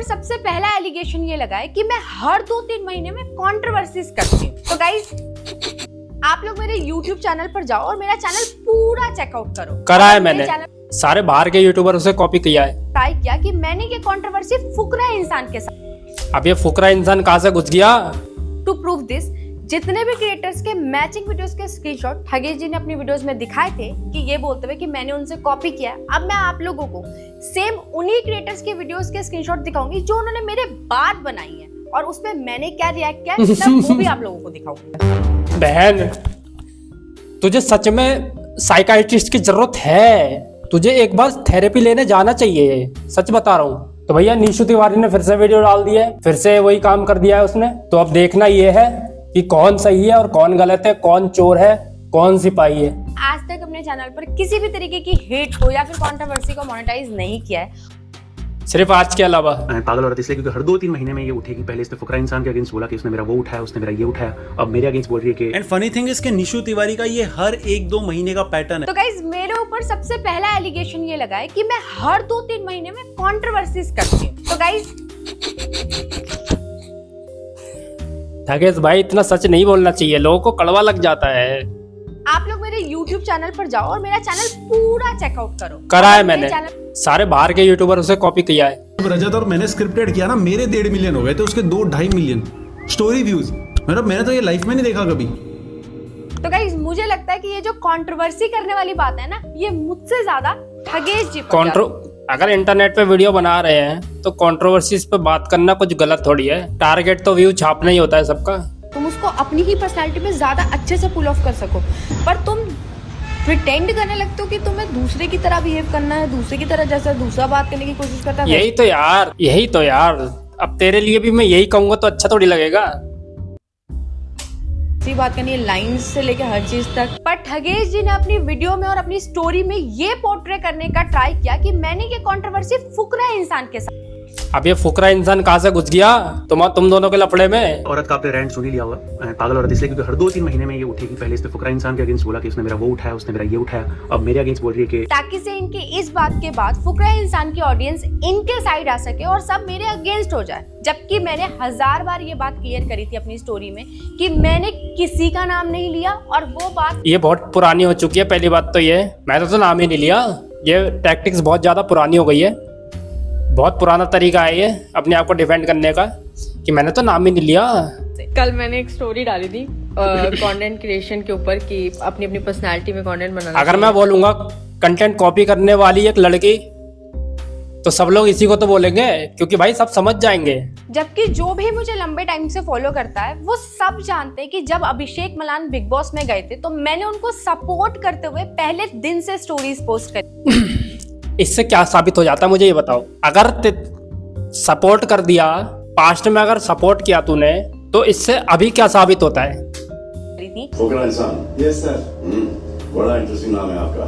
ऊपर सबसे पहला एलिगेशन ये लगा है कि मैं हर 2-3 महीने में कंट्रोवर्सीज करती हूँ। तो गाइस, आप लोग मेरे YouTube चैनल पर जाओ और मेरा चैनल पूरा चेकआउट करो। करा है मैंने, सारे बाहर के यूट्यूबर उसे कॉपी किया है। ट्राई किया कि मैंने ये कंट्रोवर्सी फुकरा इंसान के साथ। अब ये फुकरा इंसान कहाँ से घुस गया? टू प्रूव दिस, जितने भी क्रिएटर्स के मैचिंग वीडियोस के स्क्रीनशॉट ठगेश जी ने अपनी वीडियोस में दिखाए थे कि ये बोलते हुए कि मैंने उनसे कॉपी किया है, अब मैं आप लोगों को सेम उन्हीं क्रिएटर्स के वीडियोस के स्क्रीनशॉट दिखाऊंगी जो उन्होंने मेरे बाद बनाई है और उसपे मैंने क्या रिएक्ट किया है वो भी आप लोगों को दिखाऊंगी। बहन, तुझे सच में साइकाइट्रिस्ट की जरूरत है, तुझे एक बार थेरेपी लेने जाना चाहिए, सच बता रहा हूँ। तो भैया निशु तिवारी ने फिर से वीडियो डाल दी है, फिर से वही काम कर दिया है उसने। तो अब देखना ये है कि कौन सही है और कौन गलत है, कौन चोर है, कौन सिपाही है। आज तक अपने चैनल पर किसी भी तरीके की हेट को या फिर कंट्रोवर्सी को मोनेटाइज नहीं किया है, सिर्फ आज के अलावा। पागल औरत इसलिए क्योंकि हर 2-3 महीने में ये उठेगी। पहले इसने फुकरा इंसान के अगेंस्ट बोला कि उसने मेरा वो उठाया, उसने मेरा ये उठाया, अब मेरे अगेंस्ट बोल रही है कि। एंड फनी थिंग इज कि निशु तिवारी का ये हर 1-2 महीने का पैटर्न है। तो गाइज, मेरे ऊपर सबसे पहला एलिगेशन ये लगा है कि मैं हर 2-3 महीने में कंट्रोवर्सीज करती हूँ। तो गाइज, ठगेश भाई, इतना सच नहीं बोलना चाहिए, लोगों को कड़वा लग जाता है। आप लोग मेरे YouTube चैनल पर जाओ और मेरा चैनल पूरा चेकआउट करो। करा है मैंने, सारे बाहर के यूट्यूबर उसे कॉपी किया है। रजत और मैंने स्क्रिप्टेड किया ना, मेरे 1.5 मिलियन हो गए थे, उसके 2-2.5 मिलियन स्टोरी व्यूज। मतलब मैंने तो ये लाइफ में नहीं देखा कभी। तो गाइस, मुझे लगता है कि ये जो कंट्रोवर्सी करने वाली बात है ना, ये मुझसे ज्यादा ठगेश जी पर अगर इंटरनेट पे वीडियो बना रहे हैं तो कंट्रोवर्सीज पे बात करना कुछ गलत थोड़ी है। टारगेट तो व्यू छापना ही होता है सबका। तुम उसको अपनी ही पर्सनालिटी में ज्यादा अच्छे से पुल ऑफ कर सको, पर तुम प्रिटेंड करने लगते हो कि तुम्हें दूसरे की तरह बिहेव करना है, दूसरे की तरह जैसा दूसरा बात करने की कोशिश करता है। यही तो यार, अब तेरे लिए भी मैं यही कहूंगा तो अच्छा थोड़ी लगेगा। सी बात करनी है लाइंस से लेके हर चीज तक। पर ठगेश जी ने अपनी वीडियो में और अपनी स्टोरी में ये पोर्ट्रे करने का ट्राई किया कि मैंने ये कंट्रोवर्सी फुकरा इंसान के साथ। अब ये फुकरा इंसान कहाँ से घुस गया तुम दोनों के लफड़े में? औरत का आपने रैंट सुन ही लिया होगा। पागल औरत इसलिए क्योंकि हर 2-3 महीने में ये उठेगी। पहले इसने फुकरा इंसान के अगेंस्ट बोला कि उसने मेरा वो उठाया, उसने मेरा ये उठाया, अब मेरे अगेंस्ट बोल रही है कि। ताकि से इनके इस बात के बाद फुकरा इंसान की ऑडियंस इनके साइड आ सके और सब मेरे अगेंस्ट हो जाए। जबकि मैंने 1000 बार ये बात क्लियर करी थी अपनी स्टोरी में कि मैंने किसी का नाम नहीं लिया और वो बात ये बहुत पुरानी हो चुकी है। पहली बात तो ये, मैंने तो नाम ही नहीं लिया। ये टैक्टिक्स बहुत ज्यादा पुरानी हो गई है, बहुत पुराना तरीका है ये अपने आप को डिफेंड करने का कि मैंने तो नाम ही नहीं लिया। कल मैंने एक स्टोरी डाली थी कंटेंट क्रिएशन के ऊपर कि अपनी अपनी पर्सनालिटी में कंटेंट बनाना। अगर मैं बोलूंगा कंटेंट कॉपी करने वाली एक लड़की, तो सब लोग इसी को तो बोलेंगे, क्योंकि भाई सब समझ जाएंगे। जबकि जो भी मुझे लंबे टाइम से फॉलो करता है वो सब जानते हैं कि जब अभिषेक मलान बिग बॉस में गए थे तो मैंने उनको सपोर्ट करते हुए पहले दिन से स्टोरीज पोस्ट करी। इससे क्या साबित हो जाता है मुझे ये बताओ? अगर सपोर्ट कर दिया, पास्ट में अगर सपोर्ट किया तूने, तो इससे अभी क्या साबित होता है? फुकरा इंसान। Yes sir. बड़ा इंटरेस्टिंग नाम है आपका।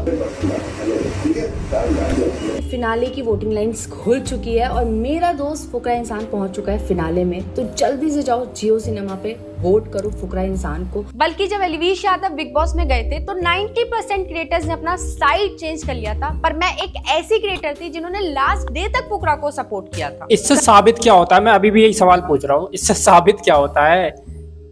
फिनाले की वोटिंग लाइंस खुल चुकी है और मेरा दोस्त फुकरा इंसान पहुंच चुका है फिनाले में। तो जल्दी से जाओ जियो सिनेमा पे वोट करो फुकरा इंसान को। बल्कि जब एलवीश यादव बिग बॉस में गए थे तो 90% क्रिएटर्स ने अपना साइड चेंज कर लिया था, पर मैं एक ऐसी क्रिएटर थी जिन्होंने लास्ट डे तक फुकरा को सपोर्ट किया था। इससे साबित क्या होता है? मैं अभी भी यही सवाल पूछ रहा हूँ, इससे साबित क्या होता है?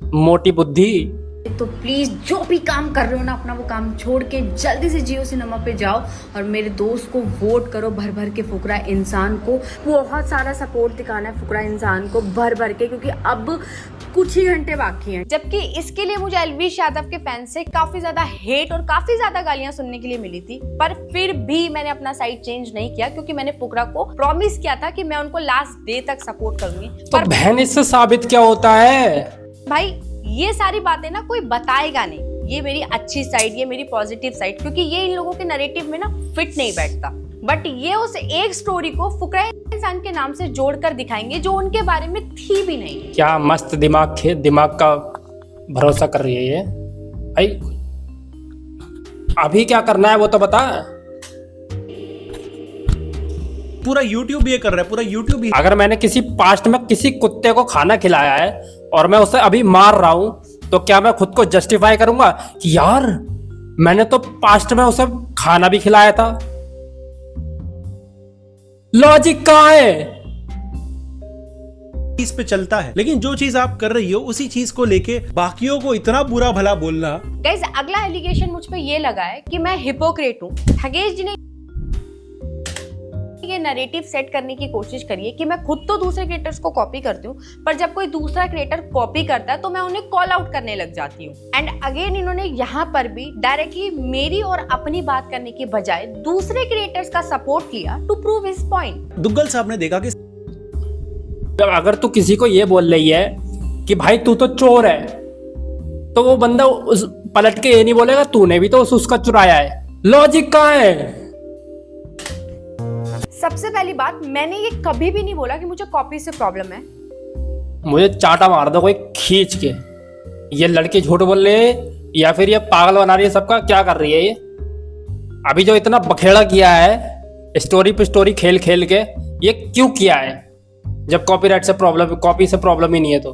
मोटी बुद्धि। तो प्लीज जो भी काम कर रहे हो ना, अपना वो काम छोड़ के जल्दी से जियो सिनेमा पे जाओ और मेरे दोस्त को वोट करो भर भर के फुकरा इंसान को। बहुत सारा सपोर्ट दिखाना है फुकरा इंसान को भर भर के, क्योंकि अब कुछ ही घंटे बाकी हैं। जबकि इसके लिए मुझे एलवीश यादव के फैंस से काफी ज्यादा हेट और काफी ज्यादा गालियां सुनने के लिए मिली थी, पर फिर भी मैंने अपना साइड चेंज नहीं किया क्योंकि मैंने फुकरा को प्रॉमिस किया था कि मैं उनको लास्ट डे तक सपोर्ट करूंगी। तो बहन, इससे साबित क्या होता है? भाई ये सारी बातें ना कोई बताएगा नहीं, ये मेरी अच्छी साइड, ये मेरी पॉजिटिव साइड, क्योंकि ये इन लोगों के नैरेटिव में ना फिट नहीं बैठता। बट ये उस एक स्टोरी को फुकरा इंसान के नाम से जोड़कर दिखाएंगे जो उनके बारे में थी भी नहीं। क्या मस्त दिमाग का भरोसा कर रही है ये भाई। अभी क्या करना है वो तो बता। पूरा YouTube ये कर रहा है, पूरा YouTube भी। अगर मैंने किसी पास्ट में किसी कुत्ते को खाना खिलाया है और मैं उसे अभी मार रहा हूं, तो क्या मैं खुद को जस्टिफाई करूंगा कि यार मैंने तो पास्ट में उसे खाना भी खिलाया था? लॉजिक कहाँ है? चीज पे चलता है, लेकिन जो चीज आप कर रही हो उसी चीज को लेके बाकियों को इतना बुरा भला बोलना। गाइस अगला एलिगेशन मुझ पे ये लगा है कि मैं हिपोक्रेट हूँ। ठगेश जी ने ये नैरेटिव सेट करने की कोशिश करी है कि मैं खुद तो दूसरे क्रिएटर्स को कॉपी करती हूँ, पर जब कोई दूसरा क्रिएटर कॉपी करता है तो मैं उन्हें कॉल आउट करने लग जाती हूँ। एंड अगेन इन्होंने यहाँ पर भी डायरेक्टली मेरी और अपनी बात करने के बजाय दूसरे क्रिएटर्स का सपोर्ट लिया to prove his point. Duggal साहब ने देखा कि अगर तू किसी को ये बोल रही है कि भाई तू तो चोर है, तो वो बंदा उस पलट के ये नहीं बोलेगा तूने भी तो उसका चुराया है। लॉजिक कहाँ है? सबसे पहली बात, मैंने ये कभी भी नहीं बोला कि मुझे कॉपी से प्रॉब्लम है। मुझे चाटा मार दो कोई खींच के। ये लड़के झूठ बोल रहे हैं या फिर ये पागल बना रही है सबका, क्या कर रही है ये? अभी जो इतना बखेड़ा किया है स्टोरी पे स्टोरी खेल खेल के, ये क्यों किया है जब कॉपीराइट से प्रॉब्लम, कॉपी से प्रॉब्लम ही नहीं है? तो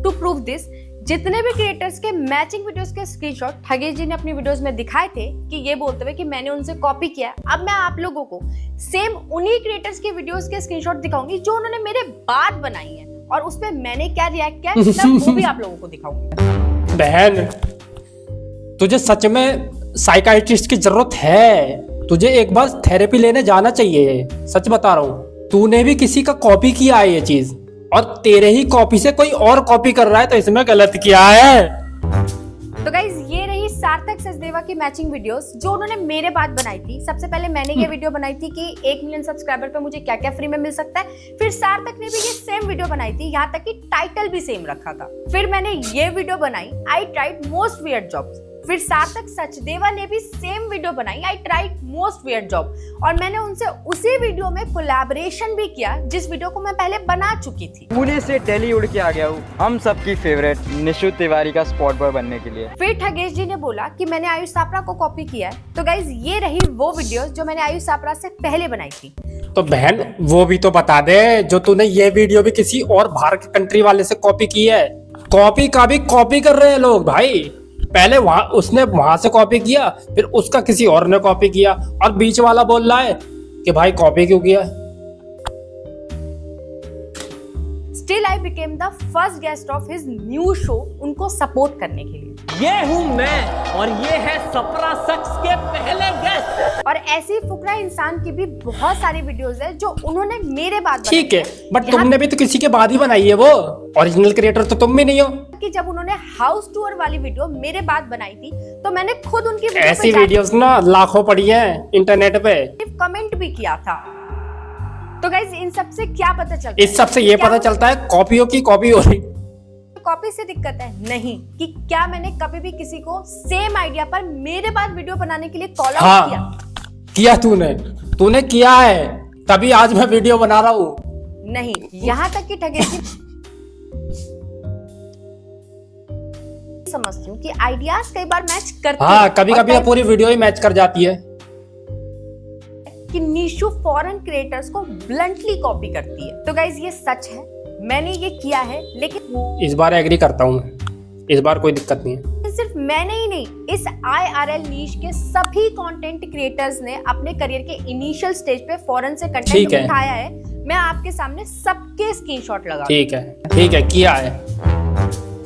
टू प्रूव दिस, जितने भी क्रिएटर्स के मैचिंग वीडियोस के स्क्रीनशॉट ठगेश जी ने अपनी वीडियोस में दिखाए थे कि ये बोलते हुए कि मैंने उनसे कॉपी किया, अब मैं आप लोगों को सेम उन्हीं क्रिएटर्स के वीडियोस के स्क्रीनशॉट दिखाऊंगी जो उन्होंने मेरे बाद बनाई है, और उसपे मैंने क्या रिएक्ट किया है वो भी आप लोगों को दिखाऊंगी। बहन, तुझे सच में साइकाइट्रिस्ट की जरूरत है। तुझे एक बार थेरेपी लेने जाना चाहिए, सच बता रहा हूँ। तूने भी किसी का कॉपी किया है ये चीज, और तेरे ही कॉपी से कोई और कॉपी कर रहा है, तो इसमें गलत क्या है? तो गाइज ये रही सार्थक सचदेवा की मैचिंग वीडियोस जो उन्होंने मेरे बाद बनाई थी। सबसे पहले मैंने ये वीडियो बनाई थी कि 1 मिलियन सब्सक्राइबर पे मुझे क्या क्या फ्री में मिल सकता है। फिर सार्थक ने भी ये सेम वीडियो बनाई थी, यहाँ तक कि टाइटल भी सेम रखा था। फिर मैंने ये वीडियो बनाई, I tried most weird jobs. फिर सार्थक सचदेवा ने भी सेम वीडियो बनाई, I tried most weird job, और मैंने उनसे उसी वीडियो में कोलैबोरेशन भी किया जिस वीडियो को मैं पहले बना चुकी थी। पुणे से दिल्ली उड़ के आ गया हूँ हम सबकी फेवरेट निशु तिवारी का स्पॉट बॉय बनने के लिए। फिर ठगेश जी ने बोला कि मैंने आयुष सापरा को कॉपी किया है। तो गाइज ये रही वो वीडियो जो मैंने आयुष सापरा से पहले बनाई थी। तो बहन वो भी तो बता दे जो तूने ये वीडियो भी किसी और बाहर के कंट्री वाले से कॉपी की है। कॉपी का भी कॉपी कर रहे हैं लोग भाई। पहले वहां उसने वहां से कॉपी किया, फिर उसका किसी और ने कॉपी किया, और बीच वाला बोल रहा है कि भाई कॉपी क्यों किया। Still I became the first guest of his new show उनको सपोर्ट करने के लिए। ये हूँ मैं और ये है सपरा शख्स के पहले गेस्ट। और ऐसी फुकरा इंसान की भी बहुत सारी वीडियोस है जो उन्होंने मेरे बाद ठीक है, बट तुमने भी तो किसी के बाद ही बनाई है, वो ओरिजिनल क्रिएटर तो तुम भी नहीं हो। कि जब उन्होंने हाउस टूर वाली वीडियो मेरे बाद बनाई थी तो मैंने खुद उनकी ऐसी वीडियोस ना लाखों पड़ी हैं इंटरनेट पे, कमेंट भी किया था। तो गाइज इन सब से क्या पता चलता है? इस सब से ये पता चलता है कॉपियों की कॉपी हो रही। कॉपी से दिक्कत है नहीं कि क्या मैंने कभी भी किसी को सेम आइडिया पर मेरे बाद वीडियो बनाने के लिए कॉल आउट किया तूने किया है, तभी आज मैं वीडियो बना रहा हूँ। नहीं, यहाँ तक कि ठगेश समझती हूँ कि आइडियाज कई बार मैच करते हैं। कभी कभी पूरी वीडियो ही मैच कर जाती है। कि निशु फॉरेन क्रिएटर्स को ब्लंटली कॉपी करती है। तो गाइज ये सच है, मैंने ये किया है, लेकिन इस बार एग्री करता हूँ, इस बार कोई दिक्कत नहीं है। सिर्फ मैंने ही नहीं, इस IRL नीश के सभी कंटेंट क्रिएटर्स ने अपने करियर के इनिशियल स्टेज पे फॉरेन से कंटेंट उठाया है। मैं आपके सामने सबके स्क्रीनशॉट लगा। ठीक है किया है।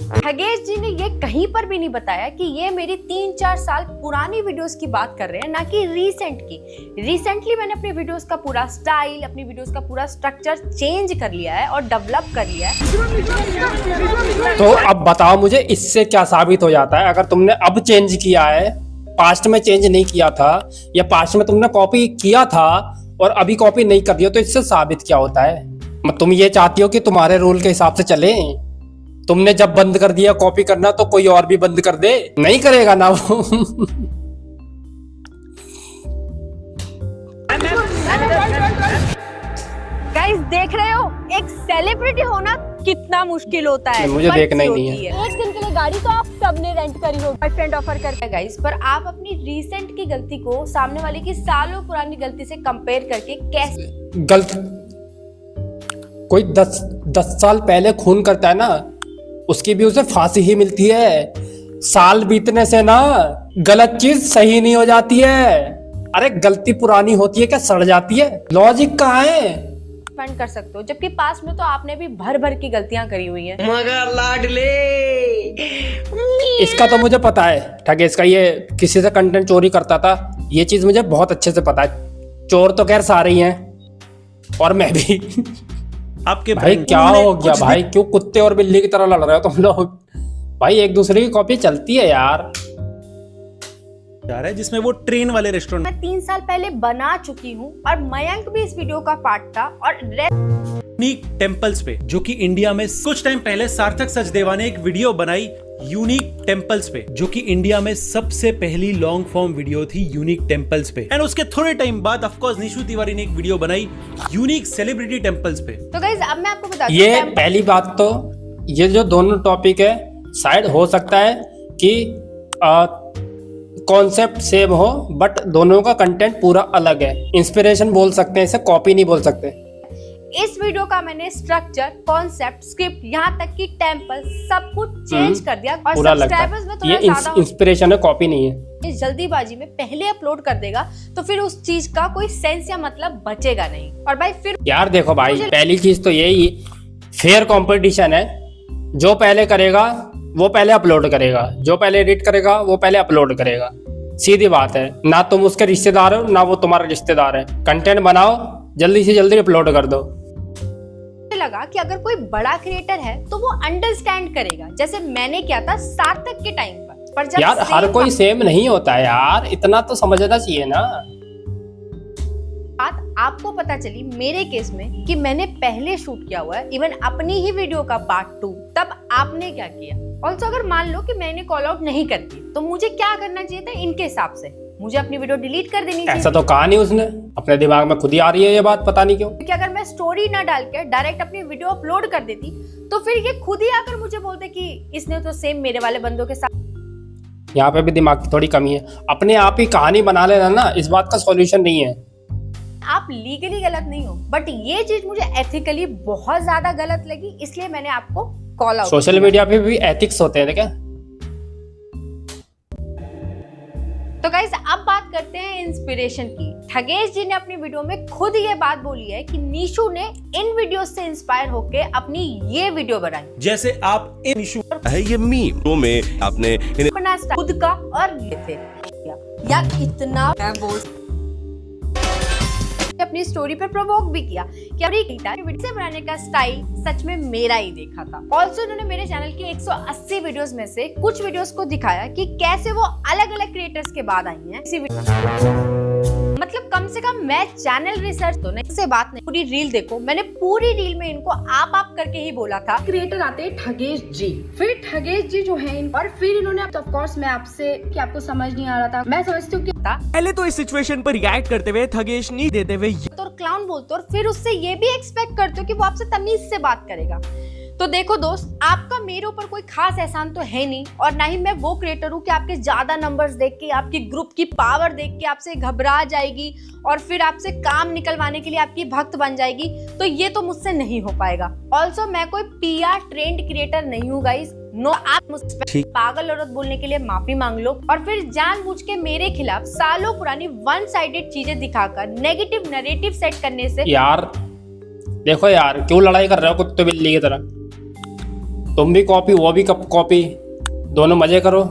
ठगेश जी ने ये कहीं पर भी नहीं बताया कि ये मेरी 3-4 साल पुरानी वीडियोस की बात कर रहे हैं, ना कि रीसेंट की। रिसेंटली मैंने अपनी वीडियोस का पूरा स्टाइल, अपनी वीडियोस का पूरा स्ट्रक्चर चेंज कर लिया है और डेवलप कर लिया है। तो अब बताओ मुझे इससे क्या साबित हो जाता है? अगर तुमने अब चेंज किया है, पास्ट में चेंज नहीं किया था, या पास्ट में तुमने कॉपी किया था और अभी कॉपी नहीं कर दिया, तो इससे साबित क्या होता है? तुम ये चाहती हो कि तुम्हारे रूल के हिसाब से चले? तुमने जब बंद कर दिया कॉपी करना तो कोई और भी बंद कर दे? नहीं करेगा ना वो। गाइस देख रहे हो, एक सेलिब्रिटी होना कितना मुश्किल होता है। मुझे देखना ही नहीं है। एक दिन के लिए गाड़ी तो आप सबने रेंट करी हो, बॉयफ्रेंड ऑफर करके गाइस, पर आप अपनी रीसेंट की गलती को सामने वाले की सालों पुरानी गलती से कंपेयर करके कैसे कोई 10 साल पहले खून करता है ना, उसकी भी उसे फांसी ही मिलती है। साल बीतने से ना गलत चीज सही नहीं हो जाती है। अरे गलती पुरानी होती है क्या सड़ जाती है? लॉजिक कहाँ है? स्पेंड कर सकते हो, जबकि पास्ट में तो आपने भी भर भर की गलतियां करी हुई हैं। मगर लाडले इसका तो मुझे पता है, ठगेश का ये किसी से कंटेंट चोरी करता था, ये चीज मुझे बहुत अच्छे से पता है। चोर तो खैर सारे ही हैं और मैं भी। आपके भाई क्या हो गया भाई, क्यों कुत्ते और बिल्ली की तरह लड़ रहे हो तुम लोग? भाई एक दूसरे की कॉपी चलती है यार। जा रहा है जिसमें वो ट्रेन वाले रेस्टोरेंट मैं 3 साल पहले बना चुकी हूँ और मयंक भी इस वीडियो का पार्ट था। और यूनिक टेम्पल्स पे, जो कि इंडिया में कुछ टाइम पहले सार्थक सचदेवा ने एक वीडियो बनाई यूनिक टेम्पल्स पे, जो कि इंडिया में सबसे पहली लॉन्ग फॉर्म वीडियो थी यूनिक टेम्पल्स पे। एंड उसके थोड़े टाइम बाद ऑफ कोर्स निशु तिवारी ने एक वीडियो बनाई यूनिक सेलिब्रिटी टेम्पल्स पे। तो गाइस अब मैं आपको बताती ये पहली बात तो ये जो दोनों टॉपिक है शायद हो सकता है कि कॉन्सेप्ट सेम हो, बट दोनों का कंटेंट पूरा अलग है। इंस्पिरेशन बोल सकते हैं इसे, कॉपी नहीं बोल सकते। इस वीडियो का मैंने स्ट्रक्चर, कॉन्सेप्ट, स्क्रिप्ट, यहाँ तक कि टेम्पल सब कुछ चेंज कर दिया और पूरा लगता सब्सक्राइबर्स में है। थोड़ा ये ज्यादा इंस्पिरेशन है, कॉपी नहीं है। इस जल्दीबाजी में पहले अपलोड कर देगा तो फिर उस चीज का कोई सेंस या मतलब बचेगा नहीं। और भाई फिर यार देखो भाई, पहली चीज तो यही फेयर कंपटीशन है। जो पहले करेगा वो पहले अपलोड करेगा, जो पहले एडिट करेगा वो पहले अपलोड करेगा। सीधी बात है, ना तुम उसके रिश्तेदार हो ना वो तुम्हारा रिश्तेदार है। कंटेंट बनाओ, जल्दी से जल्दी अपलोड कर दो। लगा कि अगर कोई बड़ा क्रिएटर है तो वो अंडरस्टैंड करेगा, जैसे मैंने किया था सार्थक के टाइम पर जब यार हर कोई सेम नहीं होता है यार, इतना तो समझना चाहिए ना। बात आपको पता चली मेरे केस में कि मैंने पहले शूट किया हुआ है इवन अपनी ही वीडियो का पार्ट 2, तब आपने क्या किया। ऑल्सो अगर मान लो कि मैंने कॉल आउट नहीं करती तो मुझे क्या करना चाहिए था इनके हिसाब से? मुझे अपनी वीडियो डिलीट कर देनी चाहिए। ऐसा तो कहा नहीं उसने, अपने दिमाग में खुद ही आ रही है ये बात, पता नहीं क्यों। क्योंकि अगर मैं स्टोरी ना डाल के डायरेक्ट अपनी वीडियो अपलोड कर देती तो फिर ये खुद ही आकर मुझे बोलते कि इसने तो सेम मेरे वाले बंदों के साथ। यहाँ पे भी दिमाग की थोड़ी कमी है। अपने आप ही कहानी बना लेना ना, इस बात का सॉल्यूशन नहीं है। आप लीगली गलत नहीं हो, बट ये चीज मुझे एथिकली बहुत ज्यादा गलत लगी, इसलिए मैंने आपको कॉल आउट। सोशल मीडिया पे भी एथिक्स होते हैं क्या? तो गाइस अब बात करते हैं इंस्पिरेशन की। ठगेश जी ने अपनी वीडियो में खुद ये बात बोली है कि निशु ने इन वीडियो से इंस्पायर होके अपनी ये वीडियो बनाई। जैसे आप इन निशु है ये मीम में आपने अपना स्टाइल खुद का और ये थे यार, इतना मैं बोल अपनी स्टोरी पे प्रोवोक भी किया कि वीडियो बनाने का स्टाइल सच में मेरा ही देखा था। ऑल्सो उन्होंने मेरे चैनल की 180 वीडियोस में से कुछ वीडियोस को दिखाया कि कैसे वो अलग अलग क्रिएटर्स के बाद आई हैं इसी मतलब कम से कम मैं चैनल रिसर्च तो नहीं से बात नहीं, पूरी रील देखो। मैंने पूरी रील में इनको आप करके ही बोला था। क्रिएटर आते हैं ठगेश जी, फिर ठगेश जी जो है और फिर इन्होंने ऑफ कोर्स मैं आपसे कि आपको समझ नहीं आ रहा था, मैं समझती हूँ कि पहले तो इस सिचुएशन पर रिएक्ट करते हुए ठगेश नहीं देते हुए तो क्लाउन बोलते हो और फिर उससे ये भी एक्सपेक्ट करते हो कि वो आपसे तमीज से बात करेगा। तो देखो दोस्त, आपका मेरे ऊपर कोई खास एहसान तो है नहीं और ना ही मैं वो क्रिएटर हूँ कि आपके ज्यादा नंबर्स देख के, आपकी ग्रुप की पावर देख के आपसे घबरा जाएगी और फिर आपसे काम निकलवाने के लिए आपकी भक्त बन जाएगी। तो ये तो मुझसे नहीं हो पाएगा। ऑल्सो मैं कोई PR ट्रेंड क्रिएटर नहीं हूँ गाइस, नो। आप मुझसे पागल औरत बोलने के लिए माफी मांग लो और फिर जानबूझ के मेरे खिलाफ सालों पुरानी वन साइडेड चीजें दिखाकर नेगेटिव नैरेटिव सेट करने से। यार देखो यार, क्यों लड़ाई कर रहे हो कुत्ते बिल्ली की तरह? तुम भी कॉपी वो भी कॉपी, दोनों मजे करो।